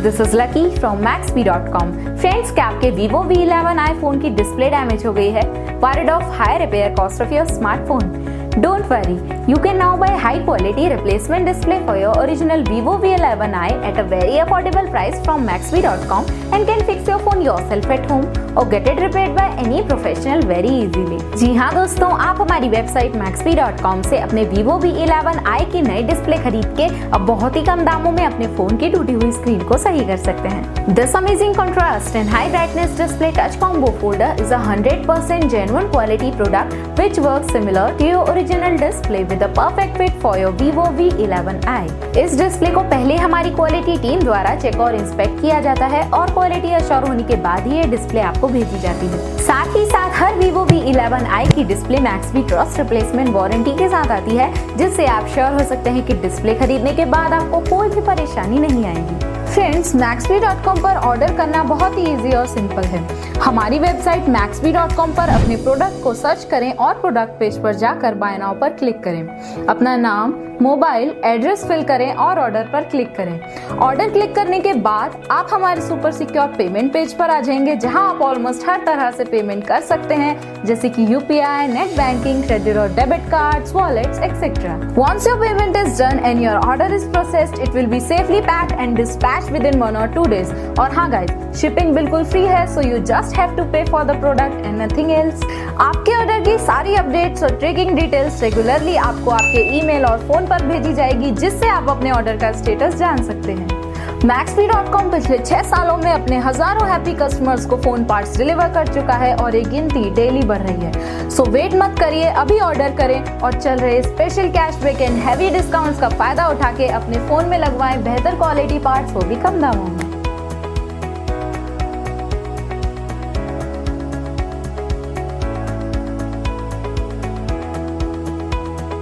This is lucky from Maxbhi.com। Friends, क्या आपके Vivo V11i phone की डिस्प्ले डैमेज हो गई है? Worried of high repair cost of your smartphone? Don't worry, you can now buy high quality replacement display for your original Vivo V11i at a very affordable price from Maxbhi.com and can fix your phone yourself at home or get it repaired by any professional very easily। जी हाँ दोस्तों, आप हमारी website Maxbhi.com से अपने Vivo V11i की नई display खरीद के अब बहुत ही कम दामों में अपने फोन की टूटी हुई स्क्रीन को सही कर सकते हैं। This amazing contrast and high brightness display touch combo folder is a 100% genuine quality product which works similar to your original display with a perfect fit for your Vivo V11i। इस display को पहले हमारी quality team द्वारा check और inspect किया जाता है और क्वालिटी अश्योर होने के बाद ही ये डिस्प्ले आपको भेजी जाती है। साथ ही साथ हर Vivo V11i की display Maxbhi trust replacement warranty के साथ आती है, जिससे आप श्योर हो सकते हैं कि डिस्प्ले खरीदने के बाद आपको कोई भी परेशानी नहीं आएगी। फ्रेंड्स, Maxbhi.com पर ऑर्डर करना बहुत ही इजी और सिंपल है। हमारी वेबसाइट Maxbhi.com पर अपने प्रोडक्ट को सर्च करें और प्रोडक्ट पेज पर जाकर बाय नाउ पर क्लिक करें। अपना नाम, मोबाइल, एड्रेस फिल करें और ऑर्डर पर क्लिक करें। ऑर्डर क्लिक करने के बाद आप हमारे सुपर सिक्योर पेमेंट पेज पर आ जाएंगे, जहां आप ऑलमोस्ट हर तरह से पेमेंट कर सकते हैं, जैसे कि UPI, नेट बैंकिंग, क्रेडिट और debit cards, wallets etcetera. Once your payment is done and your order is processed, it will be safely packed and dispatched within 1 or 2 days। और हाँ गाइस, शिपिंग बिल्कुल free है, so you just have to pay for the product and nothing else। आपके order की सारी updates और tracking details regularly आपको आपके ईमेल और फोन पर भेजी जाएगी, जिससे आप अपने ऑर्डर का स्टेटस जान सकते हैं। Maxbhi.com पिछले 6 सालों में अपने हजारों हैप्पी कस्टमर्स को फोन पार्ट्स डिलीवर कर चुका है और ये गिनती डेली बढ़ रही है। सो वेट मत करिए, अभी ऑर्डर करें और चल रहे special cashback and heavy discounts का फायदा उठा के अपने फोन में लगवाएं बेहतर क्वालिटी पार्ट्स, वो भी कम दामों में।